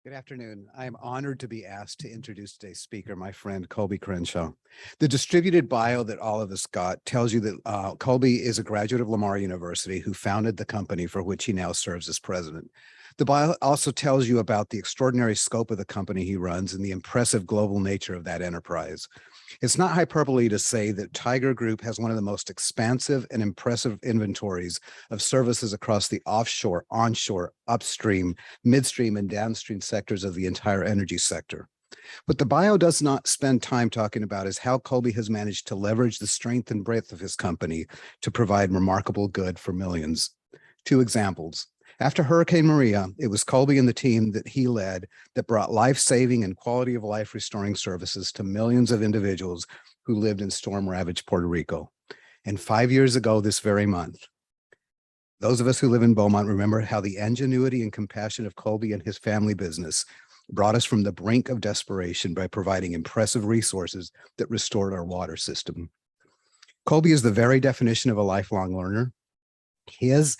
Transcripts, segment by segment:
Good afternoon. I am honored to be asked to introduce today's speaker, my friend Colby Crenshaw. The distributed bio that all of us got tells you that Colby is a graduate of Lamar University who founded the company for which he now serves as president. The bio also tells you about the extraordinary scope of the company he runs and the impressive global nature of that enterprise. It's not hyperbole to say that Tiger Group has one of the most expansive and impressive inventories of services across the offshore, onshore, upstream, midstream, and downstream sectors of the entire energy sector. What the bio does not spend time talking about is how Colby has managed to leverage the strength and breadth of his company to provide remarkable good for millions. Two examples. After Hurricane Maria, it was Colby and the team that he led that brought life-saving and quality of life restoring services to millions of individuals who lived in storm-ravaged Puerto Rico. And 5 years ago this very month, those of us who live in Beaumont remember how the ingenuity and compassion of Colby and his family business brought us from the brink of desperation by providing impressive resources that restored our water system. Colby is the very definition of a lifelong learner. His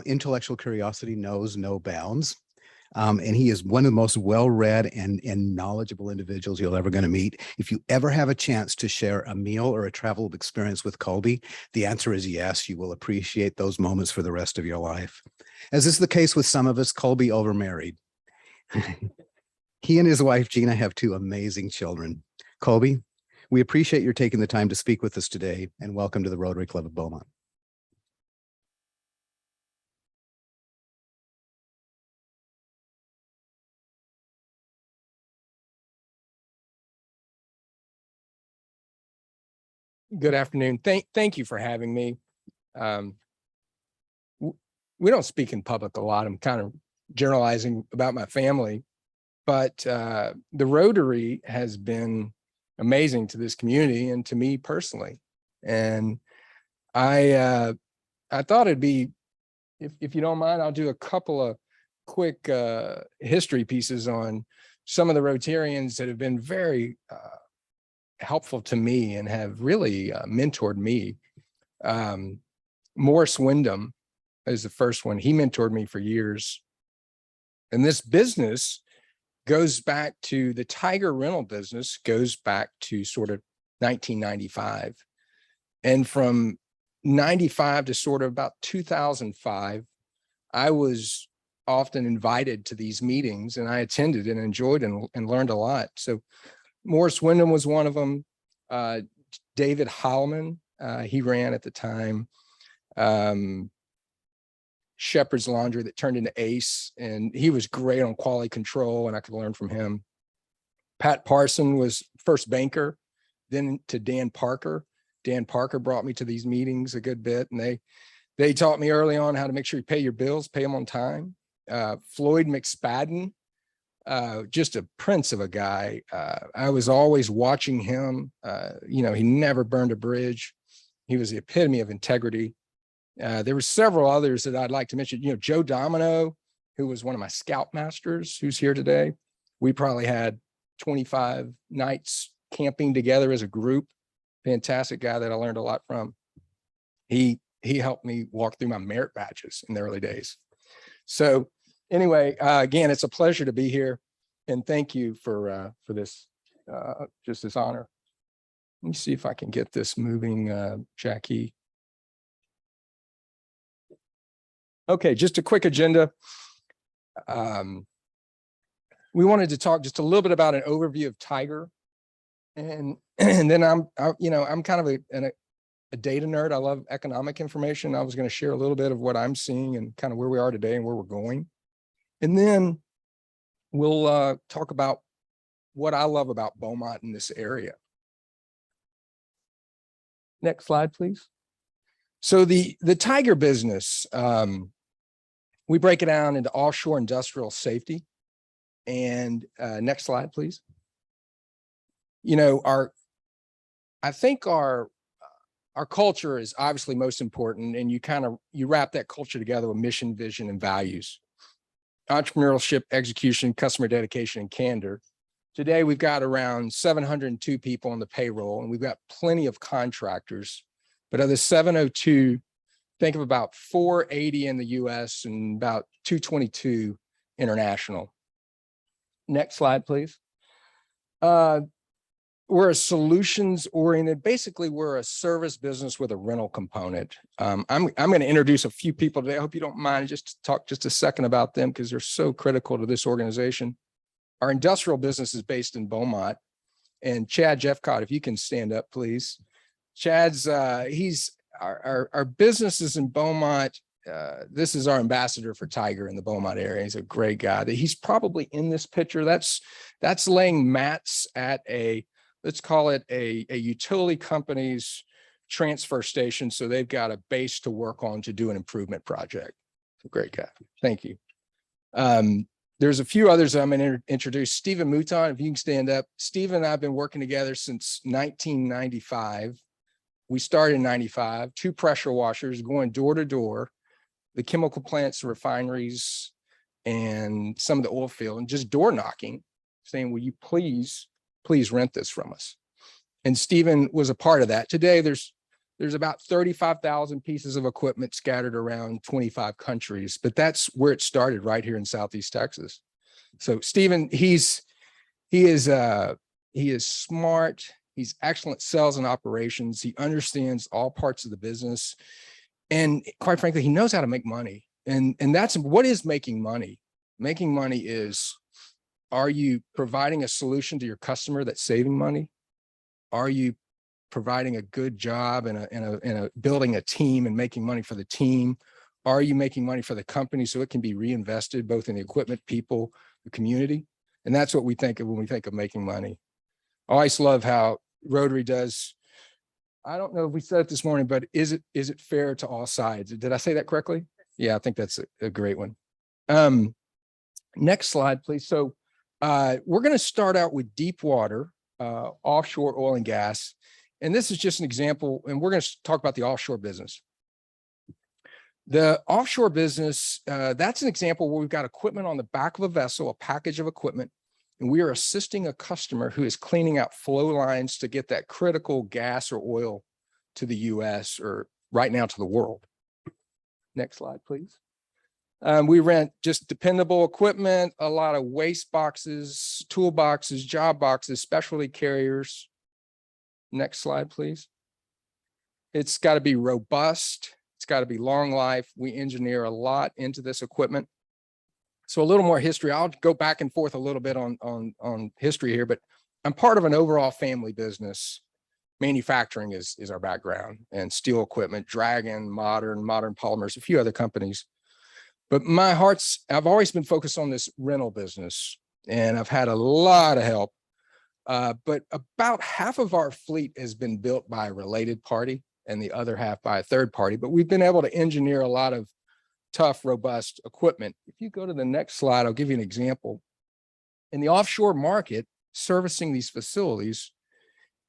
intellectual curiosity knows no bounds. And he is one of the most well-read and knowledgeable individuals you're ever going to meet. If you ever have a chance to share a meal or a travel experience with Colby, the answer is yes. You will appreciate those moments for the rest of your life. As is the case with some of us, Colby overmarried. He and his wife, Gina, have two amazing children. Colby, we appreciate your taking the time to speak with us today, and welcome to the Rotary Club of Beaumont. Good afternoon. Thank you for having me. We don't speak in public a lot. I'm kind of generalizing about my family, but the Rotary has been amazing to this community and to me personally. And I thought it'd be, if you don't mind, I'll do a couple of quick history pieces on some of the Rotarians that have been very helpful to me and have really mentored me. Morris Wyndham is the first one. He mentored me for years. And this business goes back to the Tiger rental business, goes back to sort of 1995. And from 95 to sort of about 2005, I was often invited to these meetings and I attended and enjoyed and learned a lot. So Morris Wyndham was one of them. David Heilman, he ran at the time. Shepherd's Laundry that turned into Ace, and he was great on quality control, and I could learn from him. Pat Parson was first banker, then to Dan Parker. Dan Parker brought me to these meetings a good bit, and they taught me early on how to make sure you pay your bills, pay them on time. Floyd McSpadden, just a prince of a guy. I was always watching him. He never burned a bridge. He was the epitome of integrity. There were several others that I'd like to mention. Joe Domino, who was one of my scoutmasters, who's here today. We probably had 25 nights camping together as a group. Fantastic guy that I learned a lot from. He helped me walk through my merit badges in the early days. So anyway, again, it's a pleasure to be here, and thank you for this, just this honor. Let me see if I can get this moving, Jackie. Okay, just a quick agenda. We wanted to talk just a little bit about an overview of Tiger, and then I'm kind of a data nerd. I love economic information. I was going to share a little bit of what I'm seeing and kind of where we are today and where we're going. And then we'll talk about what I love about Beaumont in this area. Next slide, please. So the Tiger business, we break it down into offshore industrial safety. And next slide, please. I think our culture is obviously most important, and you wrap that culture together with mission, vision, and values. Entrepreneurship, execution, customer dedication, and candor. Today, we've got around 702 people on the payroll, and we've got plenty of contractors. But of the 702, think of about 480 in the US and about 222 international. Next slide, please. We're a solutions oriented. Basically, we're a service business with a rental component. I'm going to introduce a few people today. I hope you don't mind just to talk just a second about them because they're so critical to this organization. Our industrial business is based in Beaumont, and Chad Jeffcott, if you can stand up, please. Chad's he's our business is in Beaumont. This is our ambassador for Tiger in the Beaumont area. He's a great guy. He's probably in this picture. That's laying mats at a, let's call it a utility company's transfer station. So they've got a base to work on to do an improvement project. A great guy. Thank you. There's a few others I'm going to introduce. Stephen Mouton, if you can stand up. Stephen and I have been working together since 1995. We started in 95, 2 pressure washers going door to door, the chemical plants, refineries, and some of the oil field, and just door knocking, saying, will you please rent this from us? And Stephen was a part of that. Today, there's about 35,000 pieces of equipment scattered around 25 countries, but that's where it started, right here in Southeast Texas. So Stephen, he is smart. He's excellent sales and operations. He understands all parts of the business. And quite frankly, he knows how to make money. And that's what is making money. Making money is, are you providing a solution to your customer that's saving money? Are you providing a good job and building a team and making money for the team? Are you making money for the company so it can be reinvested both in the equipment, people, the community? And that's what we think of when we think of making money. I always love how Rotary does. I don't know if we said it this morning, but is it fair to all sides? Did I say that correctly? Yeah, I think that's a great one. Next slide, please. So we're going to start out with deep water, offshore oil and gas. And this is just an example, and we're going to talk about the offshore business. The offshore business, that's an example where we've got equipment on the back of a vessel, a package of equipment, and we are assisting a customer who is cleaning out flow lines to get that critical gas or oil to the US or right now to the world. Next slide, please. We rent just dependable equipment, a lot of waste boxes, toolboxes, job boxes, specialty carriers. Next slide, please. It's got to be robust. It's got to be long life. We engineer a lot into this equipment. So a little more history. I'll go back and forth a little bit on history here, but I'm part of an overall family business. Manufacturing is our background, and steel equipment, Dragon, Modern Polymers, a few other companies. But I've always been focused on this rental business, and I've had a lot of help. But about half of our fleet has been built by a related party and the other half by a third party, but we've been able to engineer a lot of tough, robust equipment. If you go to the next slide, I'll give you an example. In the offshore market, servicing these facilities,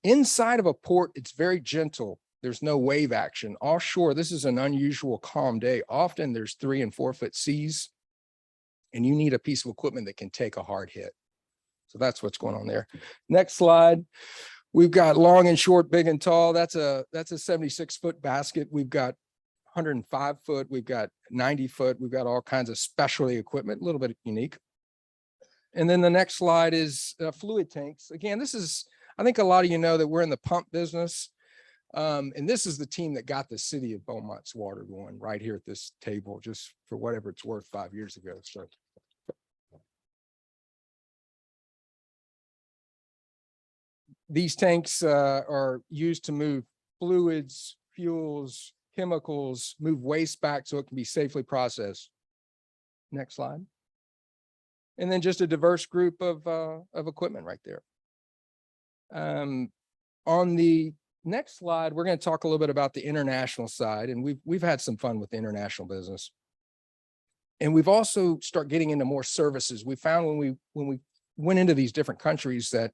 inside of a port, it's very gentle. There's no wave action. Offshore, this is an unusual calm day. Often there's 3 and 4 foot seas, and you need a piece of equipment that can take a hard hit. So that's what's going on there. Next slide. We've got long and short, big and tall. That's a 76-foot basket. We've got 105 foot. We've got 90 foot. We've got all kinds of specialty equipment, a little bit unique. And then the next slide is fluid tanks. Again, I think a lot of you know that we're in the pump business. And this is the team that got the city of Beaumont's water going right here at this table, just for whatever it's worth 5 years ago. So these tanks are used to move fluids, fuels, chemicals, move waste back so it can be safely processed. Next slide. And then just a diverse group of equipment right there. On the next slide, we're going to talk a little bit about the international side, and we've had some fun with the international business. And we've also started getting into more services. We found when we went into these different countries that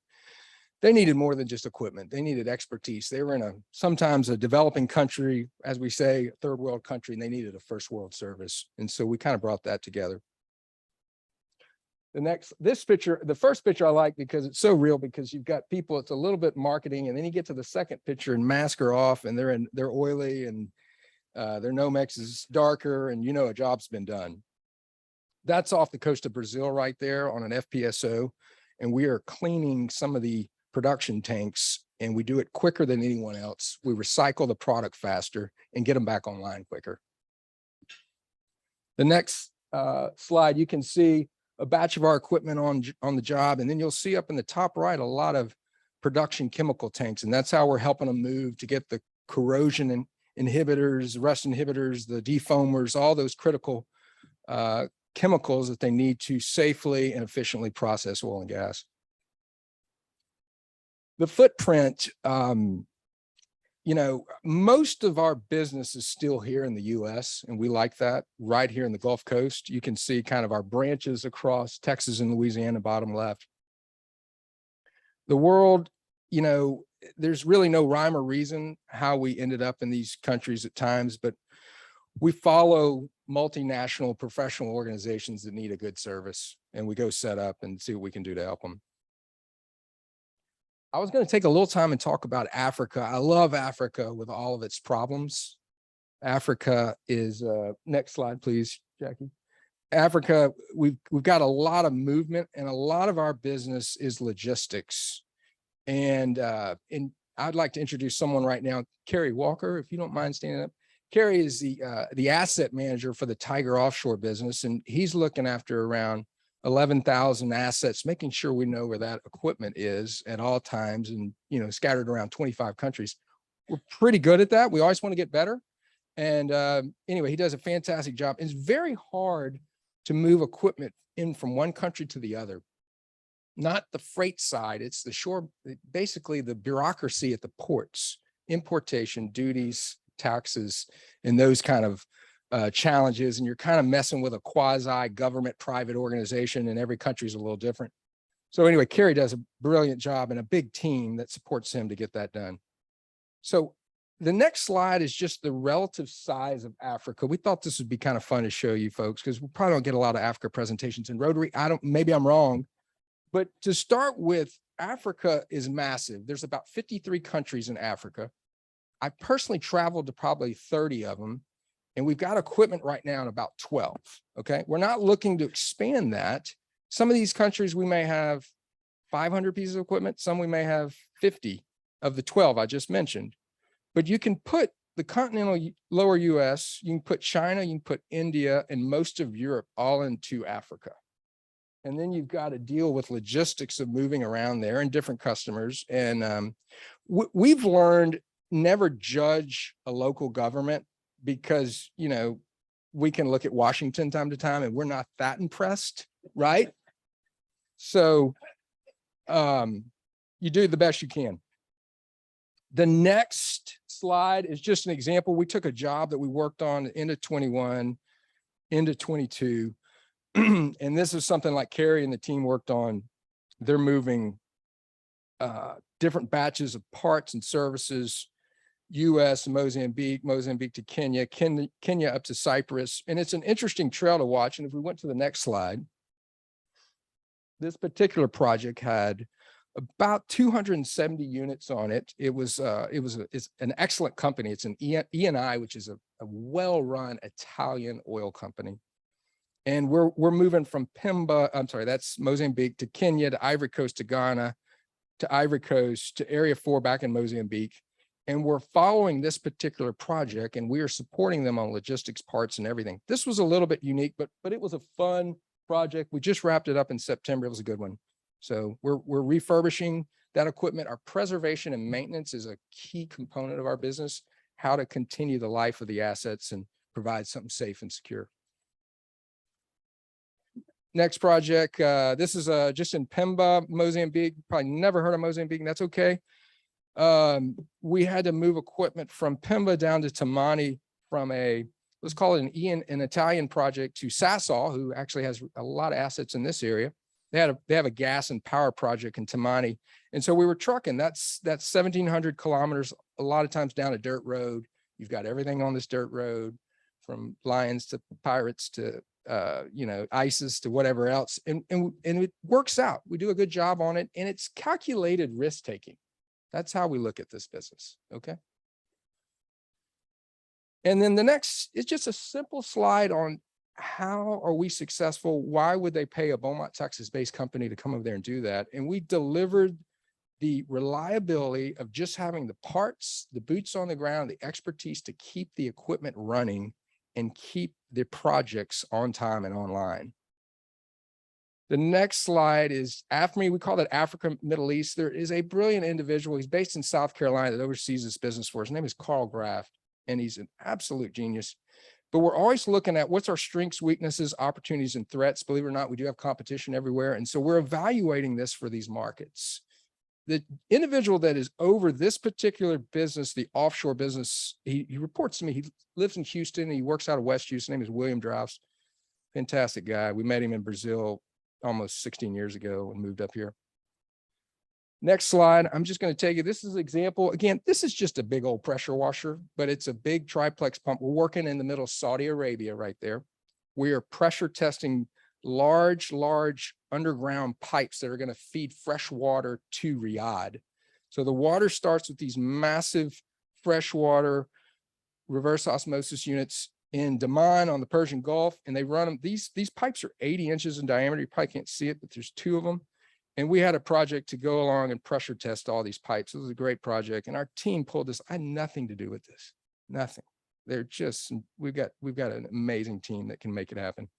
they needed more than just equipment. They needed expertise. They were in sometimes a developing country, as we say, a third world country, and they needed a first world service. And so we kind of brought that together. This picture, the first picture I like because it's so real, because you've got people, it's a little bit marketing, and then you get to the second picture and masks are off and they're oily and their Nomex is darker, and a job's been done. That's off the coast of Brazil right there on an FPSO. And we are cleaning some of the production tanks, and we do it quicker than anyone else. We recycle the product faster and get them back online quicker. The next slide, you can see a batch of our equipment on the job, and then you'll see up in the top right a lot of production chemical tanks, and that's how we're helping them move to get the corrosion inhibitors, rust inhibitors, the defoamers, all those critical chemicals that they need to safely and efficiently process oil and gas. The footprint, you know, most of our business is still here in the US, and we like that. Right here in the Gulf Coast, you can see kind of our branches across Texas and Louisiana, bottom left. The world, you know, there's really no rhyme or reason how we ended up in these countries at times, but we follow multinational professional organizations that need a good service, and we go set up and see what we can do to help them. I was going to take a little time and talk about Africa. I love Africa with all of its problems. Africa is, next slide, please, Jackie. Africa, we've got a lot of movement, and a lot of our business is logistics. And I'd like to introduce someone right now, Kerry Walker, if you don't mind standing up. Kerry is the asset manager for the Tiger Offshore business, and he's looking after around 11,000 assets, making sure we know where that equipment is at all times, and, you know, scattered around 25 countries. We're pretty good at that. We always want to get better. And anyway, he does a fantastic job. It's very hard to move equipment in from one country to the other. Not the freight side, it's the shore, basically the bureaucracy at the ports, importation, duties, taxes, and those kind of challenges. And you're kind of messing with a quasi government private organization, and every country is a little different. So anyway, Kerry does a brilliant job and a big team that supports him to get that done. So the next slide is just the relative size of Africa. We thought this would be kind of fun to show you folks, because we probably don't get a lot of Africa presentations in Rotary. Maybe I'm wrong, but to start with, Africa is massive. There's about 53 countries in Africa. I personally traveled to probably 30 of them, and we've got equipment right now in about 12, okay? We're not looking to expand that. Some of these countries, we may have 500 pieces of equipment. Some we may have 50 of the 12 I just mentioned. But you can put the continental lower US, you can put China, you can put India, and most of Europe all into Africa. And then you've got to deal with logistics of moving around there and different customers. And we've learned never judge a local government, because, you know, we can look at Washington time to time and we're not that impressed, right? So you do the best you can. The next slide is just an example. We took a job that we worked on into 21, into 22. And this is something like Kerry and the team worked on. They're moving different batches of parts and services, US, Mozambique to Kenya, Kenya up to Cyprus. And it's an interesting trail to watch. And if we went to the next slide, this particular project had about 270 units on it. It's an excellent company. It's an E&I, which is a well-run Italian oil company. And we're moving from that's Mozambique, to Kenya, to Ivory Coast, to Ghana, to Ivory Coast, to Area 4 back in Mozambique. And we're following this particular project, and we are supporting them on logistics, parts, and everything. This was a little bit unique, but it was a fun project. We just wrapped it up in September. It was a good one. So we're refurbishing that equipment. Our preservation and maintenance is a key component of our business, how to continue the life of the assets and provide something safe and secure. Next project, this is just in Pemba, Mozambique. Probably never heard of Mozambique, and that's okay. We had to move equipment from Pemba down to Tamani from let's call it an Italian project, to Sasol, who actually has a lot of assets in this area. They have a gas and power project in Tamani. And so we were trucking. That's 1,700 kilometers, a lot of times down a dirt road. You've got everything on this dirt road, from lions to pirates to ISIS to whatever else. And it works out. We do a good job on it, and it's calculated risk taking. That's how we look at this business. Okay. And then the next is just a simple slide on how are we successful? Why would they pay a Beaumont, Texas-based company to come over there and do that? And we delivered the reliability of just having the parts, the boots on the ground, the expertise to keep the equipment running and keep the projects on time and online. The next slide is after me. We call that Africa, Middle East. There is a brilliant individual. He's based in South Carolina that oversees this business for us. His name is Carl Graff, and he's an absolute genius. But we're always looking at what's our strengths, weaknesses, opportunities, and threats. Believe it or not, we do have competition everywhere. And so we're evaluating this for these markets. The individual that is over this particular business, the offshore business, he reports to me. He lives in Houston. He works out of West Houston. His name is William Draus. Fantastic guy. We met him in Brazil almost 16 years ago and moved up here. Next slide. I'm just going to take you. This is an example. Again, this is just a big old pressure washer, but it's a big triplex pump. We're working in the middle of Saudi Arabia right there. We are pressure testing large underground pipes that are going to feed fresh water to Riyadh. So the water starts with these massive freshwater reverse osmosis units in Daman on the Persian Gulf, and they run them. These pipes are 80 inches in diameter. You probably can't see it, but there's 2 of them. And we had a project to go along and pressure test all these pipes. It was a great project. And our team pulled this. I had nothing to do with this, nothing. They're just, we've got an amazing team that can make it happen.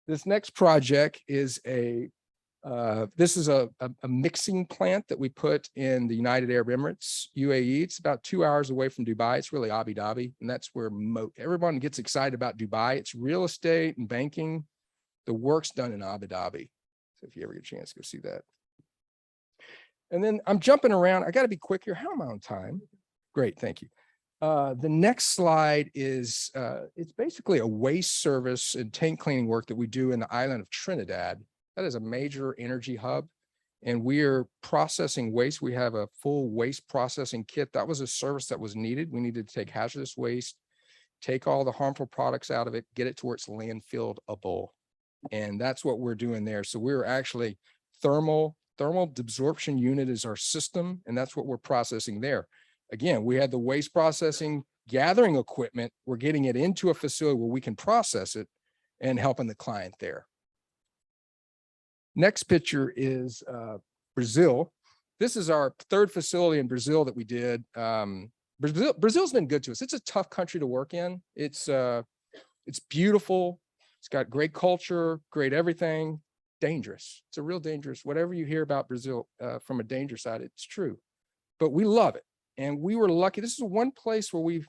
This next project is this is a mixing plant that we put in the United Arab Emirates, UAE. It's about 2 hours away from Dubai. It's really Abu Dhabi. And that's where everyone gets excited about Dubai. It's real estate and banking. The work's done in Abu Dhabi. So if you ever get a chance, go see that. And then I'm jumping around. I got to be quick here. How am I on time? Great. Thank you. The next slide is, it's basically a waste service and tank cleaning work that we do in the island of Trinidad. That is a major energy hub, and we are processing waste. We have a full waste processing kit. That was a service that was needed. We needed to take hazardous waste, take all the harmful products out of it, get it to where it's landfillable. And that's what we're doing there. So we're actually thermal desorption unit is our system, and that's what we're processing there. Again, we had the waste processing gathering equipment. We're getting it into a facility where we can process it and helping the client there. Next picture is Brazil. This is our 3rd facility in Brazil that we did. Brazil's been good to us. It's a tough country to work in. It's beautiful. It's got great culture, great everything. Dangerous. It's a real dangerous. Whatever you hear about Brazil from a danger side, it's true. But we love it. And we were lucky. This is one place where we've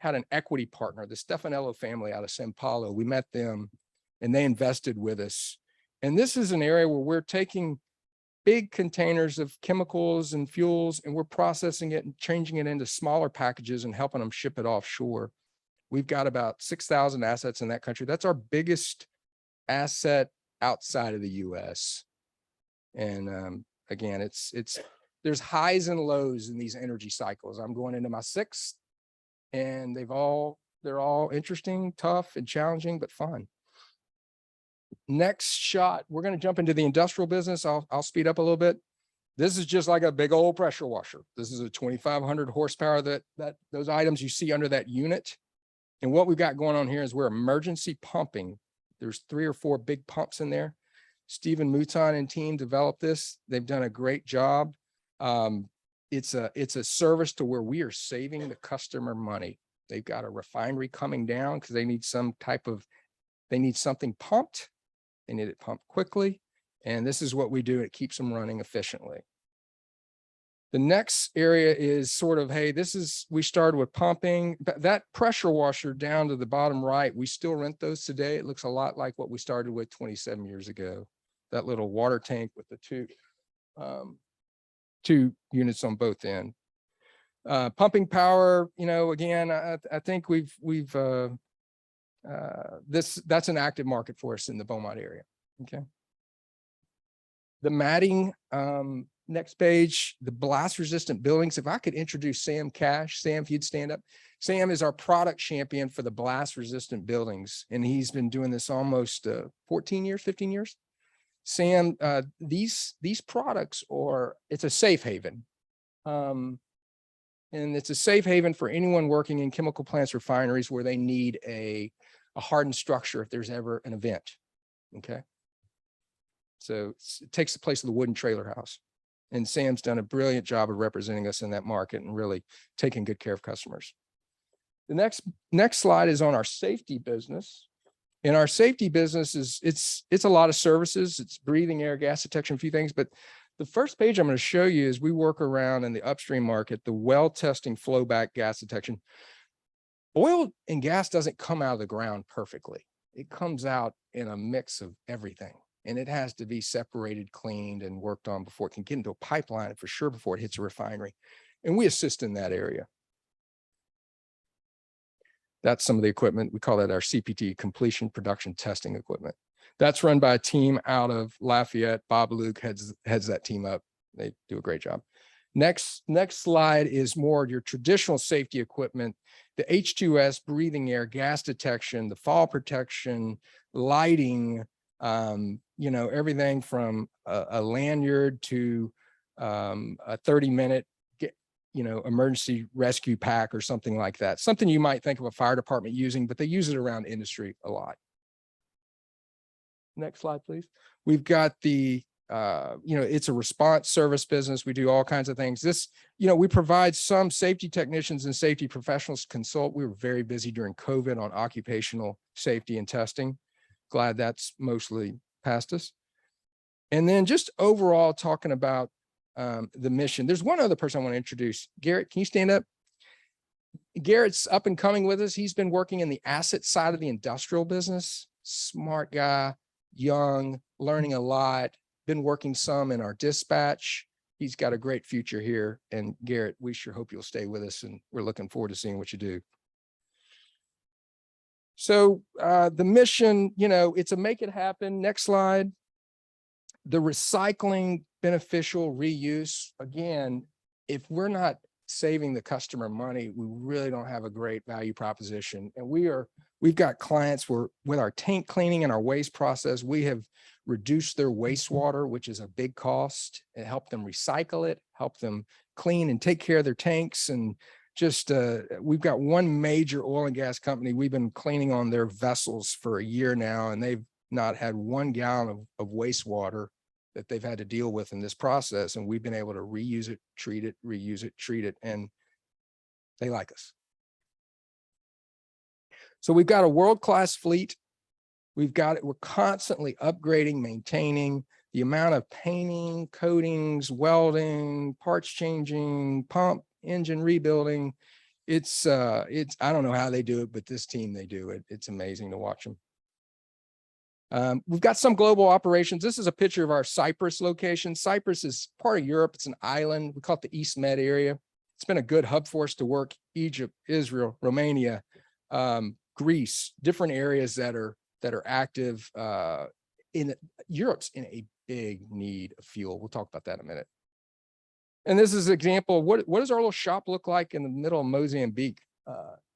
had an equity partner, the Stefanello family out of São Paulo. We met them and they invested with us. And this is an area where we're taking big containers of chemicals and fuels, and we're processing it and changing it into smaller packages and helping them ship it offshore. We've got about 6,000 assets in that country. That's our biggest asset outside of the US. And again, there's highs and lows in these energy cycles. I'm going into my 6th, and they're all interesting, tough, and challenging, but fun. Next shot, we're going to jump into the industrial business. I'll speed up a little bit. This is just like a big old pressure washer. This is a 2,500 horsepower, those items you see under that unit. And what we've got going on here is we're emergency pumping. There's 3 or 4 big pumps in there. Stephen Mouton and team developed this. They've done a great job. It's a service to where we are saving the customer money. They've got a refinery coming down because they need something pumped. They need it pumped quickly. And this is what we do. It keeps them running efficiently. The next area is sort of, hey, we started with pumping. That pressure washer down to the bottom right, we still rent those today. It looks a lot like what we started with 27 years ago. That little water tank with the two units on both ends. Pumping power, again, I think that's an active market for us in the Beaumont area. Okay. The matting, next page, the blast resistant buildings. If I could introduce Sam Cash. Sam, if you'd stand up. Sam is our product champion for the blast resistant buildings. And he's been doing this almost 15 years. Sam, these products it's a safe haven. And it's a safe haven for anyone working in chemical plants, refineries, where they need a a hardened structure if there's ever an event. Okay. So it takes the place of the wooden trailer house. And Sam's done a brilliant job of representing us in that market and really taking good care of customers. The next slide is on our safety business. And our safety business is, it's a lot of services. It's breathing air, gas detection, a few things. But the first page I'm going to show you is we work around in the upstream market, the well testing, flowback gas detection. Oil and gas doesn't come out of the ground perfectly. It comes out in a mix of everything. And it has to be separated, cleaned, and worked on before it can get into a pipeline, for sure, before it hits a refinery. And we assist in that area. That's some of the equipment. We call that our CPT, completion production testing equipment. That's run by a team out of Lafayette. Bob Luke heads that team up. They do a great job. Next slide is more your traditional safety equipment, the H2S, breathing air, gas detection, the fall protection, lighting, everything from a lanyard to a 30-minute emergency rescue pack or something like that. Something you might think of a fire department using, but they use it around industry a lot. Next slide, please. We've got the, it's a response service business. We do all kinds of things. This, we provide some safety technicians and safety professionals consult. We were very busy during COVID on occupational safety and testing. Glad that's mostly past us. And then just overall talking about the mission. There's one other person I want to introduce. Garrett, can you stand up? Garrett's up and coming with us. He's been working in the asset side of the industrial business. Smart guy, young, learning a lot, been working some in our dispatch. He's got a great future here. And Garrett, we sure hope you'll stay with us, and we're looking forward to seeing what you do. So the mission, it's a make it happen. Next slide. The recycling, beneficial reuse. Again, if we're not saving the customer money, we really don't have a great value proposition. And we've got clients where with our tank cleaning and our waste process, we have reduced their wastewater, which is a big cost, and help them recycle it, help them clean and take care of their tanks. And just we've got one major oil and gas company. We've been cleaning on their vessels for a year now, and they've not had 1 gallon of wastewater that they've had to deal with in this process. And we've been able to reuse it, treat it, reuse it, treat it, and they like us. So we've got a world-class fleet. We're constantly upgrading, maintaining. The amount of painting, coatings, welding, parts changing, pump, engine rebuilding. It's I don't know how they do it, but this team, they do it. It's amazing to watch them. We've got some global operations. This is a picture of our Cyprus location. Cyprus is part of Europe. It's an island. We call it the East Med area. It's been a good hub for us to work. Egypt, Israel, Romania, Greece, different areas that are active. Europe's in a big need of fuel. We'll talk about that in a minute. And this is an example of what does our little shop look like in the middle of Mozambique.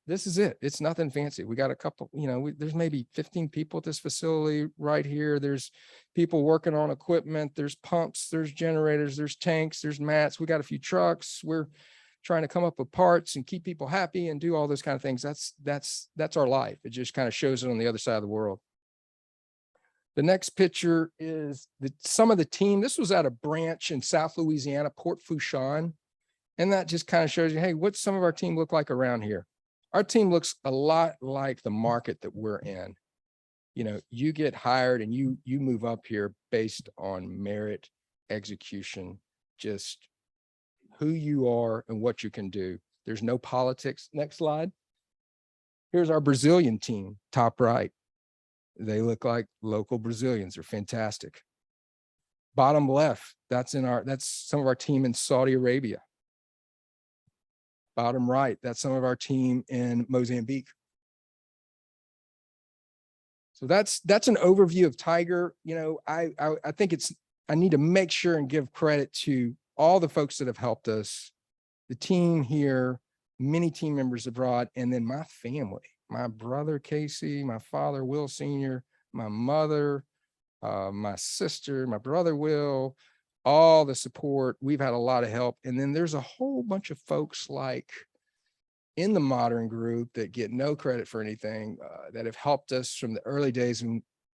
This is it. It's nothing fancy. We got a couple, there's maybe 15 people at this facility right here. There's people working on equipment. There's pumps, there's generators, there's tanks, there's mats. We got a few trucks. We're trying to come up with parts and keep people happy and do all those kind of things. That's our life. It just kind of shows it on the other side of the world. The next picture is some of the team. This was at a branch in South Louisiana, Port Fourchon. And that just kind of shows you, hey, what's some of our team look like around here? Our team looks a lot like the market that we're in. You get hired and you move up here based on merit, execution, just who you are and what you can do. There's no politics. Next slide. Here's our Brazilian team, top right. They look like local Brazilians. They're fantastic. Bottom left, that's some of our team in Saudi Arabia. Bottom right, that's some of our team in Mozambique. So that's an overview of Tiger. I think I need to make sure and give credit to all the folks that have helped us, the team here, many team members abroad, and then my family, my brother, Casey, my father, Will Sr., my mother, my sister, my brother, Will, all the support. We've had a lot of help. And then there's a whole bunch of folks like in the modern group that get no credit for anything, that have helped us from the early days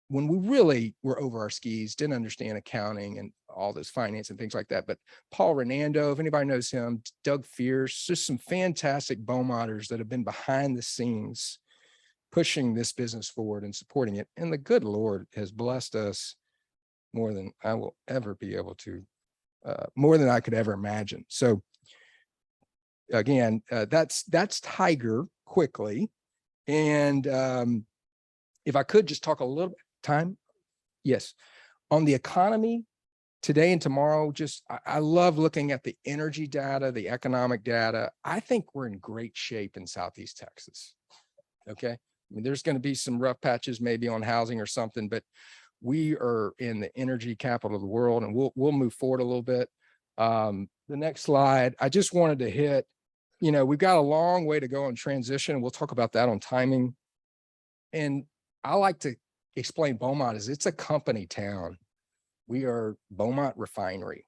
when we really were over our skis, didn't understand accounting and all this finance and things like that. But Paul Renando, if anybody knows him, Doug Fierce, just some fantastic Beaumonters that have been behind the scenes pushing this business forward and supporting it. And the good Lord has blessed us more than I will ever be able to, more than I could ever imagine. So again, that's Tiger quickly. And if I could just talk a little bit time. Yes. On the economy today and tomorrow, just I love looking at the energy data, the economic data. I think we're in great shape in Southeast Texas. Okay. I mean, there's going to be some rough patches maybe on housing or something, but we are in the energy capital of the world, and we'll move forward a little bit. The next slide, I just wanted to hit, we've got a long way to go on transition. We'll talk about that on timing. And I like to explain Beaumont as it's a company town. We are Beaumont Refinery.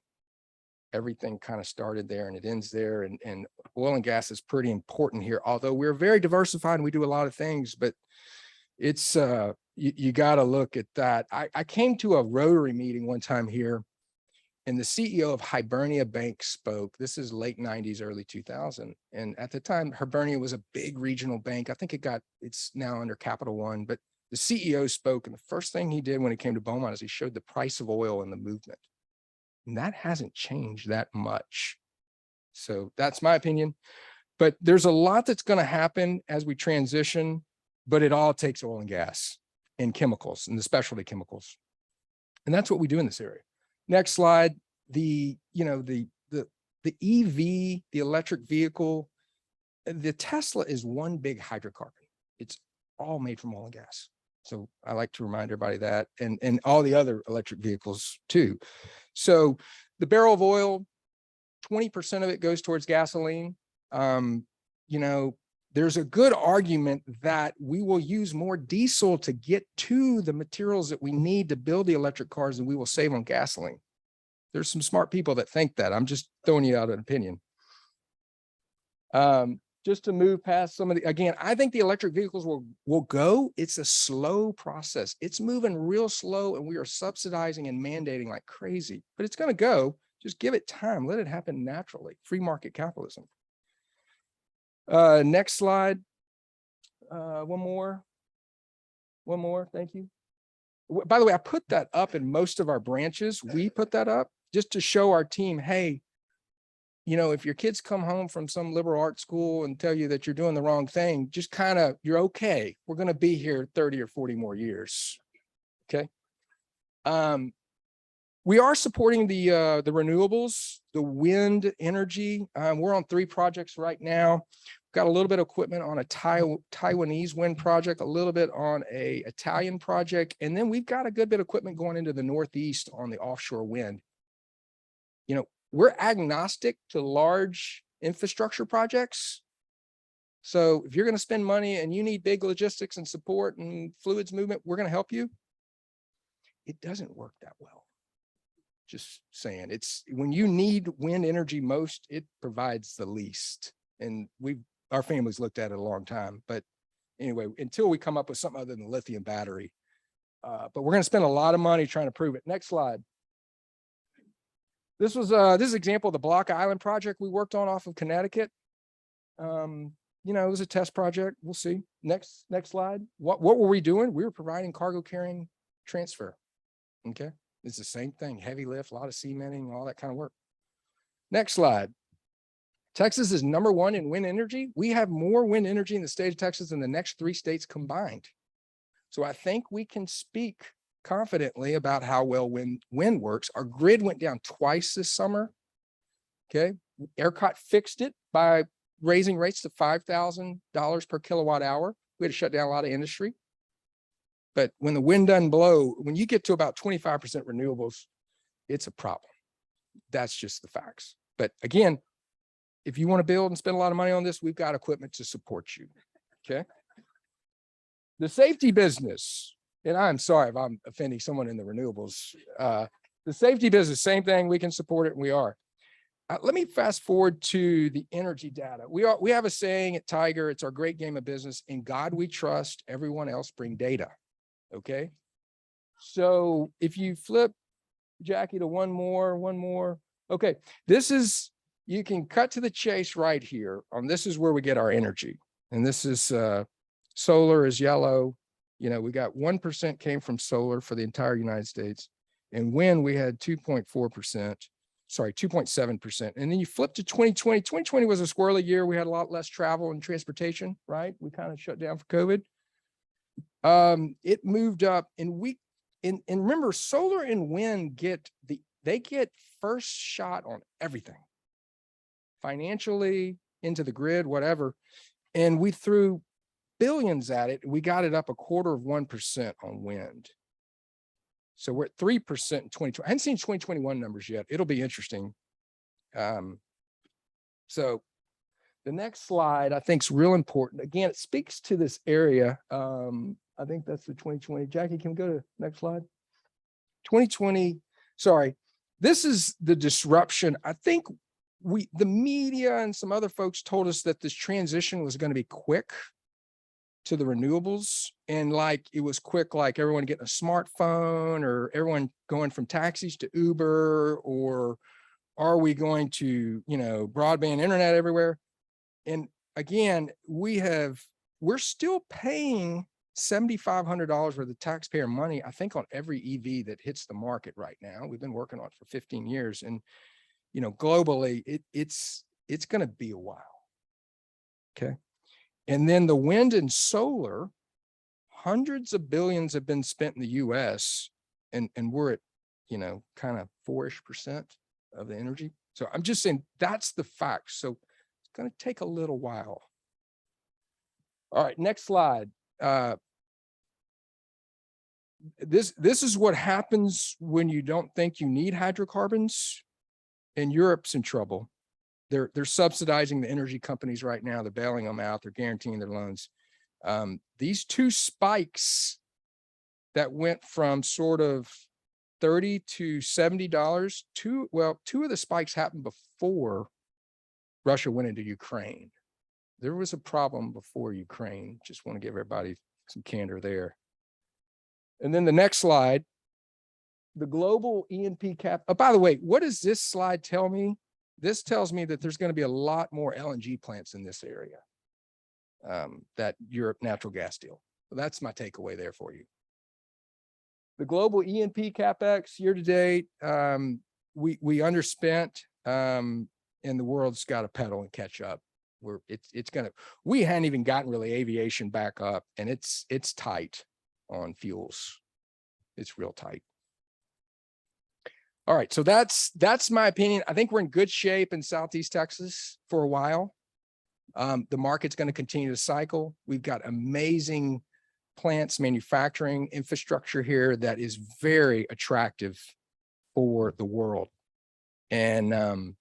Everything kind of started there and it ends there. And oil and gas is pretty important here, although we're very diversified and we do a lot of things, but it's you got to look at that. I came to a Rotary meeting one time here, and the CEO of Hibernia Bank spoke. This is late 90s, early 2000. And at the time, Hibernia was a big regional bank. I think it's now under Capital One, but the CEO spoke, and the first thing he did when he came to Beaumont is he showed the price of oil and the movement. And that hasn't changed that much. So that's my opinion. But there's a lot that's going to happen as we transition, but it all takes oil and gas and chemicals and the specialty chemicals. And that's what we do in this area. Next slide, the EV, the electric vehicle, the Tesla is one big hydrocarbon. It's all made from oil and gas. So I like to remind everybody that, and all the other electric vehicles too. So the barrel of oil, 20% of it goes towards gasoline. There's a good argument that we will use more diesel to get to the materials that we need to build the electric cars, and we will save on gasoline. There's some smart people that think that. I'm just throwing you out an opinion. Just to move past some of the, again, I think the electric vehicles will go. It's a slow process. It's moving real slow, and we are subsidizing and mandating like crazy, but it's going to go. Just give it time. Let it happen naturally. Free market capitalism. Next slide. One more. Thank you. By the way, I put that up in most of our branches. We put that up just to show our team, hey, if your kids come home from some liberal arts school and tell you that you're doing the wrong thing, just you're okay. We're going to be here 30 or 40 more years. Okay. We are supporting the renewables, the wind energy. We're on 3 projects right now. Got a little bit of equipment on a Taiwanese wind project, a little bit on a Italian project, and then we've got a good bit of equipment going into the Northeast on the offshore wind. We're agnostic to large infrastructure projects. So if you're going to spend money and you need big logistics and support and fluids movement, we're going to help you. It doesn't work that well. Just saying, it's when you need wind energy most, it provides the least. And our family's looked at it a long time, but anyway, until we come up with something other than the lithium battery, but we're going to spend a lot of money trying to prove it. Next slide. This is an example of the Block Island project we worked on off of Connecticut. It was a test project. We'll see. Next slide. What were we doing? We were providing cargo carrying transfer. Okay. It's the same thing. Heavy lift, a lot of cementing, all that kind of work. Next slide. Texas is #1 in wind energy. We have more wind energy in the state of Texas than the next 3 states combined. So I think we can speak confidently about how well wind works. Our grid went down twice this summer. Okay. ERCOT fixed it by raising rates to $5,000 per kilowatt hour. We had to shut down a lot of industry. But when the wind doesn't blow, when you get to about 25% renewables, it's a problem. That's just the facts. But again, if you want to build and spend a lot of money on this, we've got equipment to support you. Okay. The safety business, and I'm sorry if I'm offending someone in the renewables. The safety business, same thing. We can support it, and we are. Let me fast forward to the energy data. We have a saying at Tiger, it's our great game of business. In God we trust, everyone else bring data. Okay. So if you flip, Jackie, to one more. Okay. You can cut to the chase right here on this is where we get our energy. And this is solar is yellow. You know, we got 1% came from solar for the entire United States. And wind, we had 2.4%. Sorry, 2.7%. And then you flip to 2020. 2020 was a squirrely year. We had a lot less travel and transportation, right? We kind of shut down for COVID. It moved up and remember, solar and wind they get first shot on everything. Financially, into the grid, whatever. And we threw billions at it. We got it up 1/4% on wind. So we're at 3% in 2020. I haven't seen 2021 numbers yet. It'll be interesting. So the next slide I think is real important. Again, it speaks to this area. I think that's the 2020. Jackie, can we go to next slide? 2020. Sorry, this is the disruption. I think the media and some other folks told us that this transition was going to be quick to the renewables, and like it was quick, like everyone getting a smartphone or everyone going from taxis to Uber, or are we going to, broadband internet everywhere? And again, we're still paying $7,500 worth of taxpayer money, I think, on every EV that hits the market right now. We've been working on it for 15 years, and globally it's going to be a while. Okay. And then the wind and solar, hundreds of billions have been spent in the US, and we're at, kind of 4-ish% of the energy. So I'm just saying that's the fact. So it's going to take a little while. All right, next slide. This is what happens when you don't think you need hydrocarbons, and Europe's in trouble. They're subsidizing the energy companies right now. They're bailing them out. They're guaranteeing their loans. These two spikes that went from sort of $30 to $70, two of the spikes happened before Russia went into Ukraine. There was a problem before Ukraine. Just want to give everybody some candor there. And then the next slide, the global E&P cap. Oh, by the way, what does this slide tell me? This tells me that there's going to be a lot more LNG plants in this area, that Europe natural gas deal. So that's my takeaway there for you. The global E&P capex year to date, we underspent, and the world's got to pedal and catch up. We hadn't even gotten really aviation back up, and it's tight on fuels. It's real tight. All right, so that's my opinion. I think we're in good shape in Southeast Texas for a while. The market's going to continue to cycle. We've got amazing plants, manufacturing infrastructure here that is very attractive for the world. And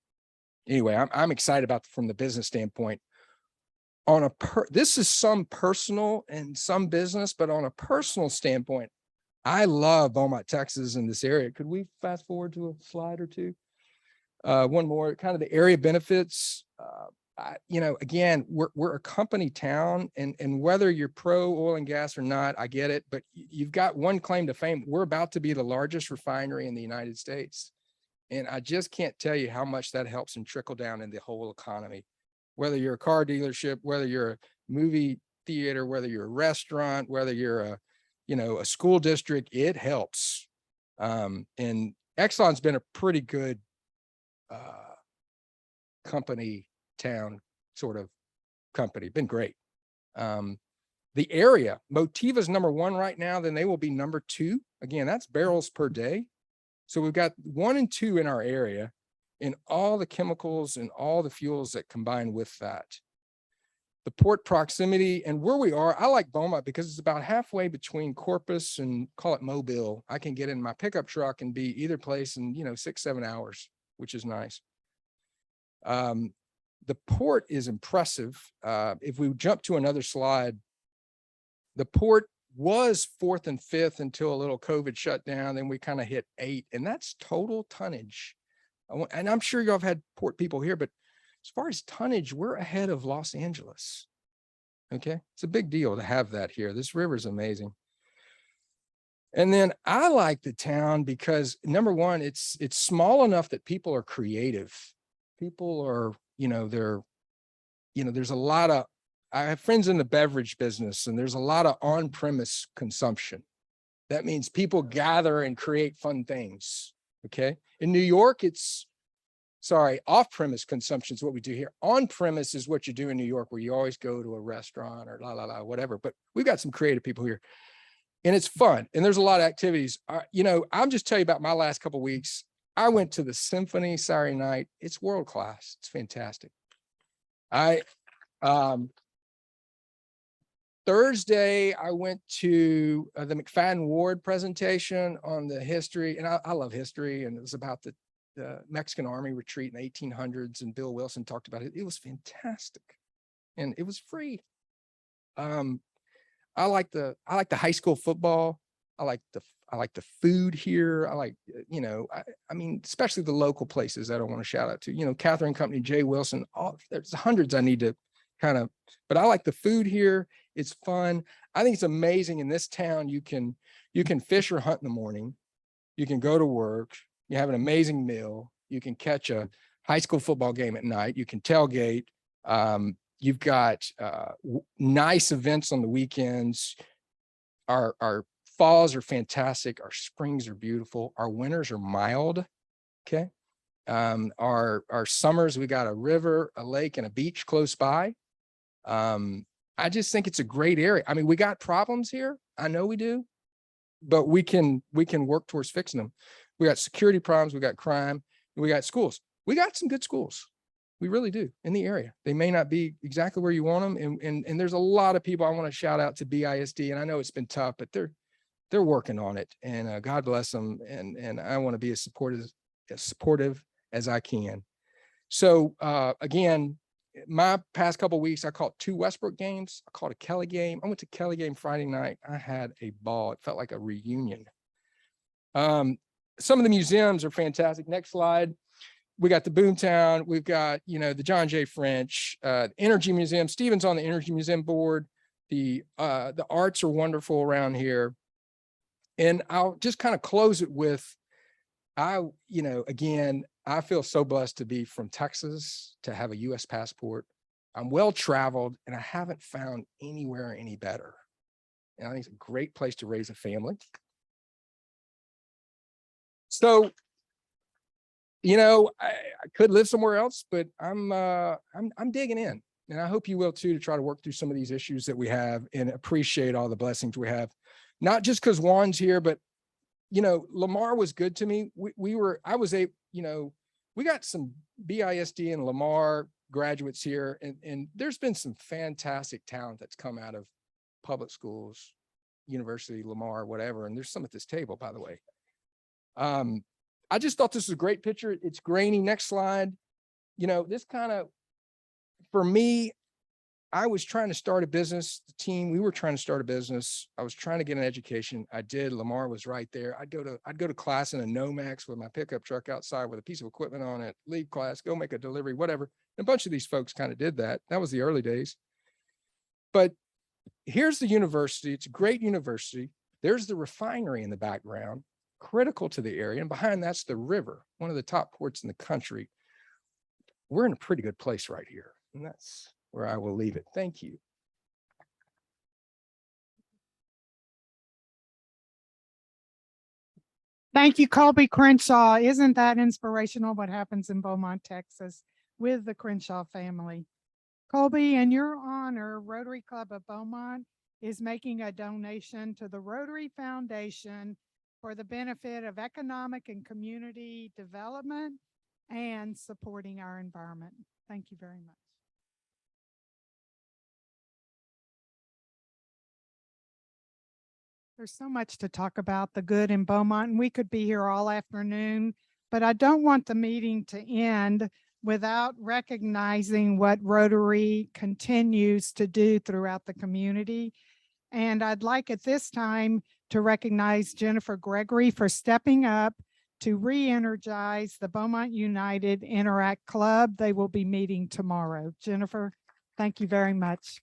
anyway, I'm excited about from the business standpoint. This is some personal and some business, but on a personal standpoint, I love Beaumont, Texas, in this area. Could we fast forward to a slide or two? One more, kind of the area benefits. Again, we're a company town, and whether you're pro oil and gas or not, I get it, but you've got one claim to fame. We're about to be the largest refinery in the United States. And I just can't tell you how much that helps and trickle down in the whole economy. Whether you're a car dealership, whether you're a movie theater, whether you're a restaurant, whether you're a school district, it helps. And Exxon's been a pretty good company town sort of company, been great. The area, Motiva's #1 right now, then they will be #2. Again, that's barrels per day. So we've got 1 and 2 in our area, and all the chemicals and all the fuels that combine with that. The port proximity and where we are, I like Beaumont because it's about halfway between Corpus and call it Mobile. I can get in my pickup truck and be either place in 6-7 hours, which is nice. The port is impressive. If we jump to another slide, the port was 4th and 5th until a little COVID shut down. Then we kind of hit 8, and that's total tonnage. And I'm sure y'all have had port people here, but as far as tonnage, we're ahead of Los Angeles. Okay. It's a big deal to have that here. This river is amazing. And then I like the town because number one, it's small enough that people are creative. People are, there's a lot of, I have friends in the beverage business, and there's a lot of on-premise consumption. That means people gather and create fun things. Okay. In New York, off-premise consumption is what we do here. On-premise is what you do in New York, where you always go to a restaurant or whatever. But we've got some creative people here, and it's fun. And there's a lot of activities. I'll just tell you about my last couple of weeks. I went to the symphony Saturday night. It's world-class. It's fantastic. Thursday, I went to the McFadden Ward presentation on the history, and I love history, and it was about the Mexican Army retreat in the 1800s, and Bill Wilson talked about it. It was fantastic, and it was free. I like the high school football. I like the food here. I mean, especially the local places that I want to shout out to. Catherine Company, Jay Wilson. There's hundreds I need to but I like the food here. It's fun. I think it's amazing in this town. You can fish or hunt in the morning. You can go to work. You have an amazing meal. You can catch a high school football game at night. You can tailgate. You've got nice events on the weekends. Our falls are fantastic. Our springs are beautiful. Our winters are mild. Okay. Our summers, we got a river, a lake, and a beach close by. I just think it's a great area. I mean, we got problems here. I know we do, but we can work towards fixing them. We got security problems. We got crime. We got schools. We got some good schools. We really do in the area. They may not be exactly where you want them. And there's a lot of people I want to shout out to BISD. And I know it's been tough, but they're working on it, and God bless them. And I want to be as supportive as I can. So again, my past couple of weeks, I caught 2 Westbrook games. I caught a Kelly game. I went to Kelly game Friday night. I had a ball. It felt like a reunion. Some of the museums are fantastic. Next slide. We got the Boomtown. We've got, the John J. French, Energy Museum. Stephen's on the Energy Museum board. The arts are wonderful around here. And I'll just kind of close it with, again, I feel so blessed to be from Texas, to have a U.S. passport. I'm well-traveled, and I haven't found anywhere any better. And I think it's a great place to raise a family. So, I could live somewhere else, but I'm digging in, and I hope you will too, to try to work through some of these issues that we have and appreciate all the blessings we have. Not just because Juan's here, but Lamar was good to me. We got some BISD and Lamar graduates here, and there's been some fantastic talent that's come out of public schools, university, Lamar, whatever. And there's some at this table, by the way. I just thought this was a great picture. It's grainy. Next slide. This kind of, for me, I was trying to start a business. The team, we were trying to start a business. I was trying to get an education. I did. Lamar was right there. I'd go to class in a Nomex with my pickup truck outside with a piece of equipment on it, leave class, go make a delivery, whatever. And a bunch of these folks kind of did that. That was the early days. But here's the university. It's a great university. There's the refinery in the background, critical to the area. And behind that's the river, one of the top ports in the country. We're in a pretty good place right here. And that's where I will leave it. Thank you. Thank you, Colby Crenshaw. Isn't that inspirational what happens in Beaumont, Texas with the Crenshaw family? Colby, in your honor, Rotary Club of Beaumont is making a donation to the Rotary Foundation for the benefit of economic and community development and supporting our environment. Thank you very much. There's so much to talk about the good in Beaumont, and we could be here all afternoon, but I don't want the meeting to end without recognizing what Rotary continues to do throughout the community. And I'd like at this time to recognize Jennifer Gregory for stepping up to re-energize the Beaumont United Interact Club. They will be meeting tomorrow. Jennifer, thank you very much.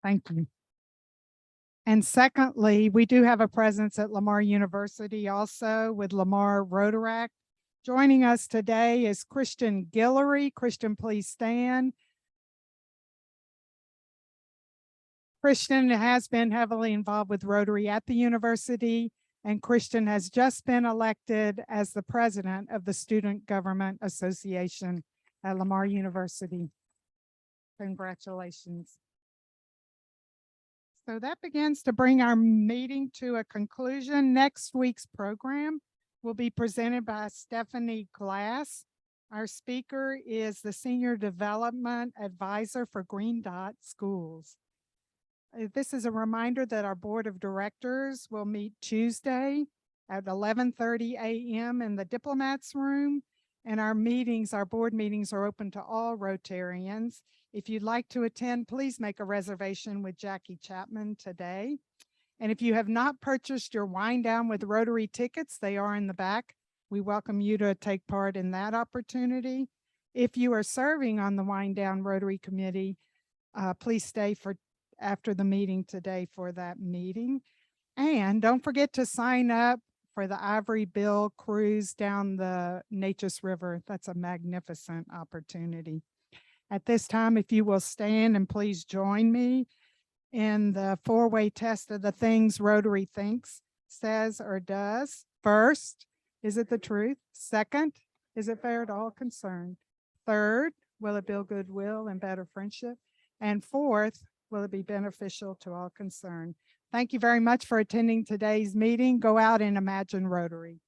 Thank you. And secondly, we do have a presence at Lamar University also with Lamar Rotaract. Joining us today is Christian Guillory. Christian, please stand. Christian has been heavily involved with Rotary at the university, and Christian has just been elected as the president of the Student Government Association at Lamar University. Congratulations. So that begins to bring our meeting to a conclusion. Next week's program will be presented by Stephanie Glass. Our speaker is the Senior Development Advisor for Green Dot Schools. This is a reminder that our Board of Directors will meet Tuesday at 11:30 a.m. in the Diplomats Room. And our board meetings are open to all Rotarians. If you'd like to attend, please make a reservation with Jackie Chapman today. And if you have not purchased your Wind Down with Rotary tickets, they are in the back. We welcome you to take part in that opportunity. If you are serving on the Wind Down Rotary Committee, please stay for after the meeting today for that meeting. And don't forget to sign up for the Ivory Bill cruise down the Neches River. That's a magnificent opportunity. At this time, if you will stand and please join me in the four-way test of the things Rotary thinks, says, or does. First, is it the truth? Second, is it fair to all concerned? Third, will it build goodwill and better friendship? And fourth, will it be beneficial to all concerned? Thank you very much for attending today's meeting. Go out and imagine Rotary.